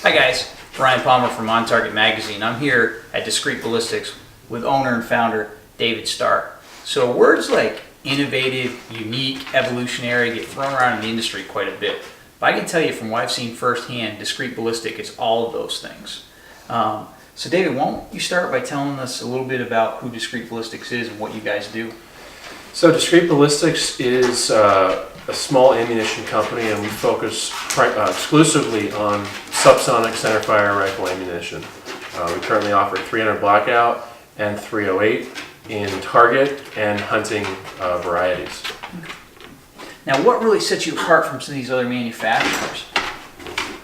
Hi guys, Brian Palmer from On Target Magazine. I'm here at Discreet Ballistics with owner and founder David Starr. So words like innovative, unique, evolutionary get thrown around in the industry quite a bit. But I can tell you from what I've seen firsthand, Discreet Ballistic is all of those things. So David, why don't you start by telling us a little bit about who Discreet Ballistics is and what you guys do? So Discreet Ballistics is a small ammunition company, and we focus exclusively on subsonic centerfire rifle ammunition. We currently offer 300 blackout and 308 in target and hunting varieties. Now, what really sets you apart from some of these other manufacturers?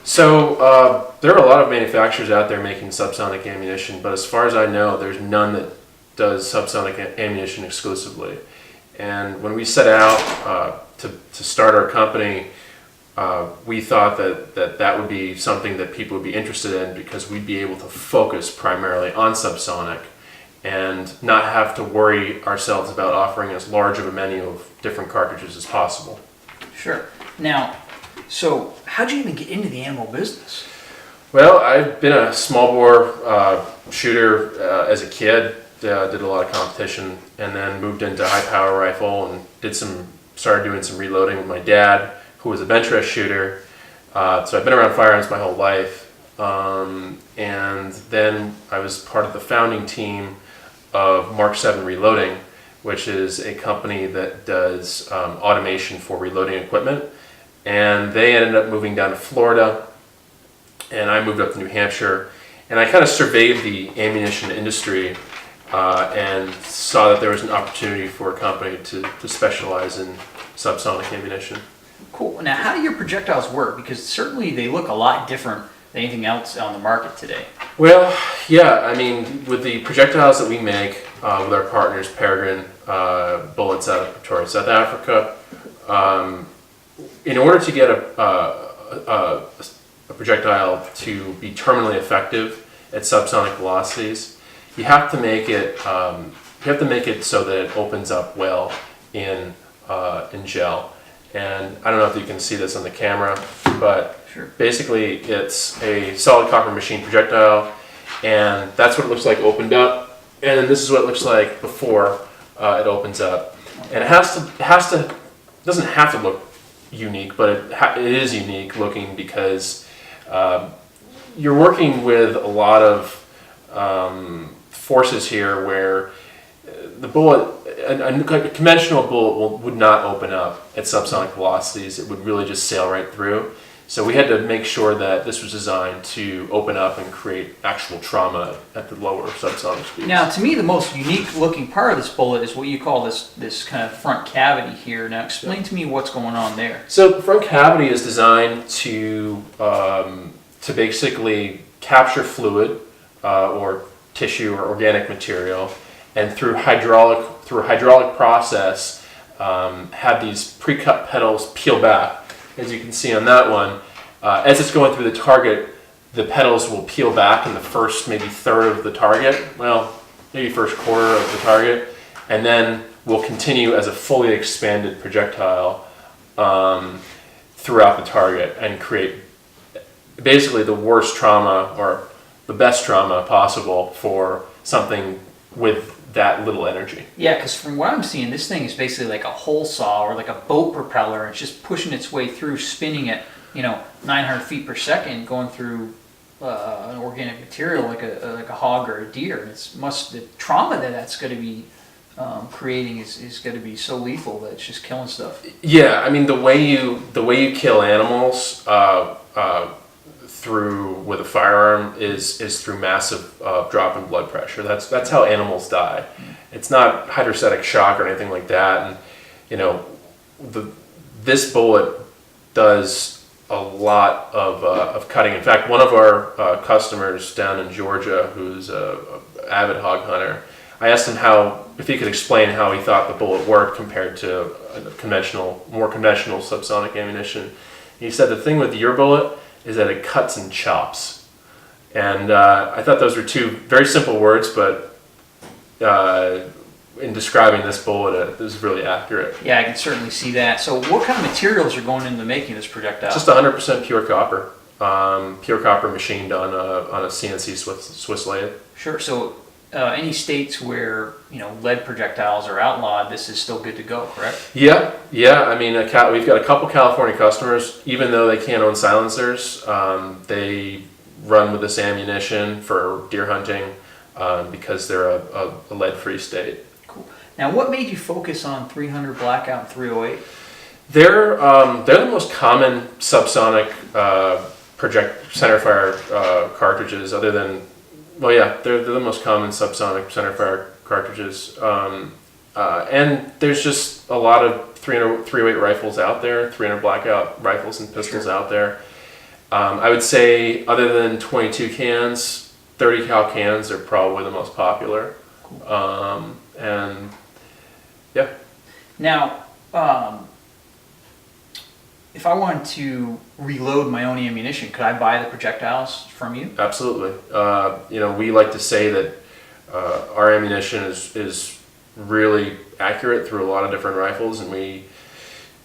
So there are a lot of manufacturers out there making subsonic ammunition, but as far as I know, there's none that does subsonic ammunition exclusively. And when we set out to start our company, we thought that would be something that people would be interested in, because we'd be able to focus primarily on subsonic and not have to worry ourselves about offering as large of a menu of different cartridges as possible. Sure. Now, so how'd you even get into the ammo business? Well, I've been a small bore shooter as a kid. Did a lot of competition, and then moved into high power rifle and started doing some reloading with my dad, who was a bench rest shooter. So I've been around firearms my whole life, and then I was part of the founding team of Mark 7 Reloading, which is a company that does automation for reloading equipment. And they ended up moving down to Florida, and I moved up to New Hampshire, and I kind of surveyed the ammunition industry and saw that there was an opportunity for a company to specialize in subsonic ammunition. Cool. Now, how do your projectiles work? Because certainly they look a lot different than anything else on the market today. Well, yeah, I mean, with the projectiles that we make with our partners, Peregrine Bullets out of Pretoria, South Africa, in order to get a projectile to be terminally effective at subsonic velocities, you have to make it so that it opens up well in gel. And I don't know if you can see this on the camera, but sure. Basically it's a solid copper machine projectile, and that's what it looks like opened up. And then this is what it looks like before it opens up. And it doesn't have to look unique, but it is unique looking, because you're working with a lot of forces here where the bullet, a conventional bullet would not open up at subsonic velocities. It would really just sail right through. So we had to make sure that this was designed to open up and create actual trauma at the lower subsonic speeds. Now, to me, the most unique looking part of this bullet is what you call this kind of front cavity here. Now, explain to me what's going on there. So the front cavity is designed to basically capture fluid or tissue or organic material, and through a hydraulic process, have these pre-cut petals peel back. As you can see on that one, as it's going through the target, the petals will peel back in the first maybe third of the target, well, maybe first quarter of the target, and then will continue as a fully expanded projectile throughout the target and create basically the worst trauma or the best trauma possible for something with that little energy. Yeah, because from what I'm seeing, this thing is basically like a hole saw or like a boat propeller. It's just pushing its way through, spinning at 900 feet per second, going through an organic material like a hog or a deer. The trauma that's going to be creating is going to be so lethal that it's just killing stuff. Yeah, I mean, the way you kill animals with a firearm is through massive drop in blood pressure. That's how animals die. It's not hydrostatic shock or anything like that. And this bullet does a lot of cutting. In fact, one of our customers down in Georgia, who's an avid hog hunter, I asked him if he could explain how he thought the bullet worked compared to more conventional subsonic ammunition. He said the thing with your bullet is that it cuts and chops. And I thought those were two very simple words, but in describing this bullet, it was really accurate. Yeah, I can certainly see that. So what kind of materials are going into making this projectile? Just 100% pure copper. pure copper machined on a CNC Swiss lathe. Sure. So any states where lead projectiles are outlawed, this is still good to go, correct? Yeah. I mean, we've got a couple California customers. Even though they can't own silencers, they run with this ammunition for deer hunting because they're a lead-free state. Cool. Now, what made you focus on 300 blackout and 308? They're the most common subsonic centerfire cartridges, other than, well, yeah, they're the most common subsonic centerfire cartridges. And there's just a lot of 308 rifles out there, 300 blackout rifles and pistols out there. I would say, other than 22 cans, 30 cal cans are probably the most popular. Cool. And yeah. Now, if I wanted to reload my own ammunition, could I buy the projectiles from you? Absolutely. We like to say that our ammunition is really accurate through a lot of different rifles, and we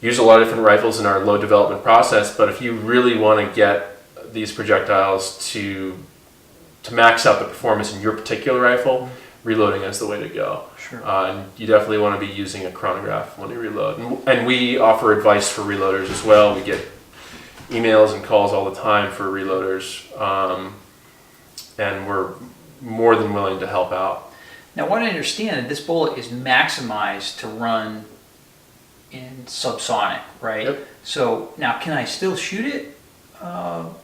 use a lot of different rifles in our load development process. But if you really want to get these projectiles to max out the performance in your particular rifle, reloading is the way to go. Sure. And you definitely want to be using a chronograph when you reload. And we offer advice for reloaders as well. We get emails and calls all the time for reloaders, and we're more than willing to help out. Now, what I understand, this bullet is maximized to run in subsonic, right? Yep. So now, can I still shoot it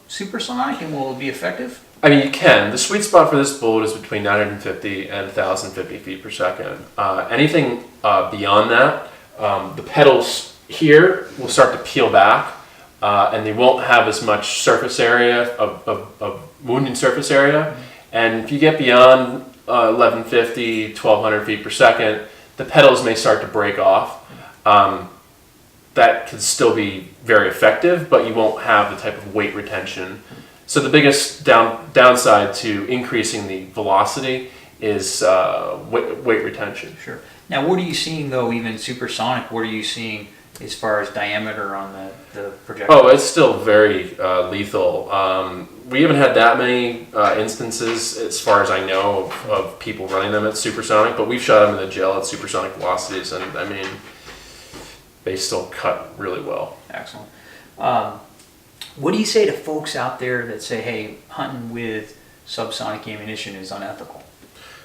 supersonic, and will it be effective? I mean, you can. The sweet spot for this bullet is between 950 and 1,050 feet per second. Anything beyond that, the petals here will start to peel back, and they won't have as much surface area of wounding surface area. And if you get beyond 1,150, 1,200 feet per second, the petals may start to break off. That could still be very effective, but you won't have the type of weight retention. So the biggest downside to increasing the velocity is weight retention. Sure. Now, what are you seeing, though, even supersonic? What are you seeing as far as diameter on the projectile? Oh, it's still very lethal. We haven't had that many instances, as far as I know, of people running them at supersonic, but we've shot them in the gel at supersonic velocities, and I mean, they still cut really well. Excellent. What do you say to folks out there that say, hey, hunting with subsonic ammunition is unethical?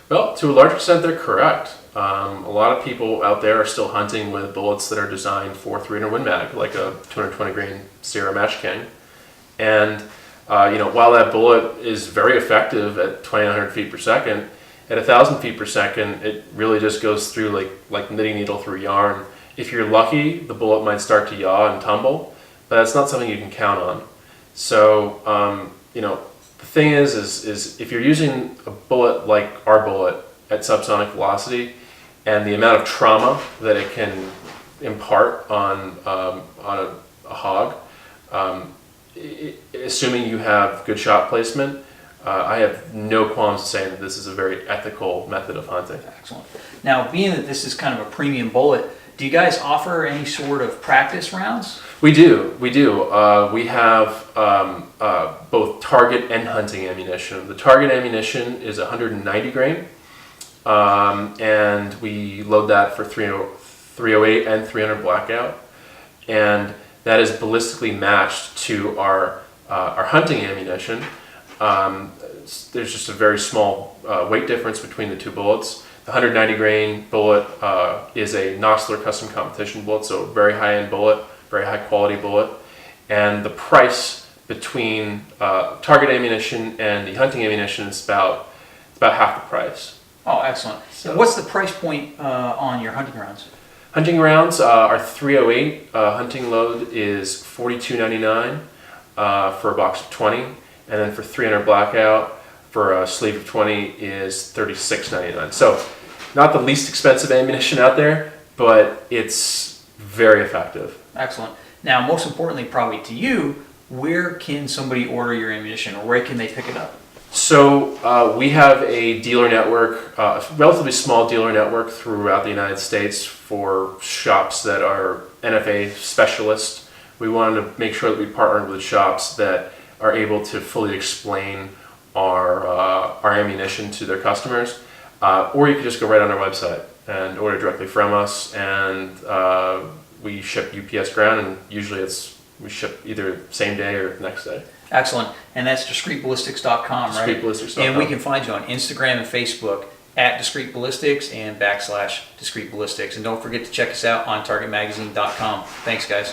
Well, to a large extent, they're correct. A lot of people out there are still hunting with bullets that are designed for 300 Win Mag, like a 220 grain Sierra Match King. And while that bullet is very effective at 2,900 feet per second, at 1,000 feet per second, it really just goes through like knitting needle through yarn. If you're lucky, the bullet might start to yaw and tumble, but that's not something you can count on. So, the thing is if you're using a bullet like our bullet at subsonic velocity, and the amount of trauma that it can impart on a hog, assuming you have good shot placement, I have no qualms saying that this is a very ethical method of hunting. Excellent. Now, being that this is kind of a premium bullet, do you guys offer any sort of practice rounds? We do. We have both target and hunting ammunition. The target ammunition is 190 grain, and we load that for 308 and 300 blackout, and that is ballistically matched to our hunting ammunition. There's just a very small weight difference between the two bullets. The 190 grain bullet is a Noxler custom competition bullet, so a very high-end bullet, very high-quality bullet. And the price between target ammunition and the hunting ammunition is about half the price. Oh, excellent. So what's the price point on your hunting rounds? Hunting rounds, our 308 hunting load is $42.99 for a box of 20, and then for 300 blackout, for a sleeve of 20 is $36.99. So not the least expensive ammunition out there, but it's very effective. Excellent. Now, most importantly, probably to you, where can somebody order your ammunition, or where can they pick it up? So we have a dealer network, a relatively small dealer network throughout the United States for shops that are NFA specialists. We wanted to make sure that we partnered with shops that are able to fully explain our ammunition to their customers. Or you can just go right on our website and order directly from us, and we ship UPS ground, and usually we ship either same day or next day. Excellent. And that's discreetballistics.com, right? Discreetballistics.com. And we can find you on Instagram and Facebook at Discreet Ballistics and /Discreet Ballistics. And don't forget to check us out on targetmagazine.com. Thanks, guys.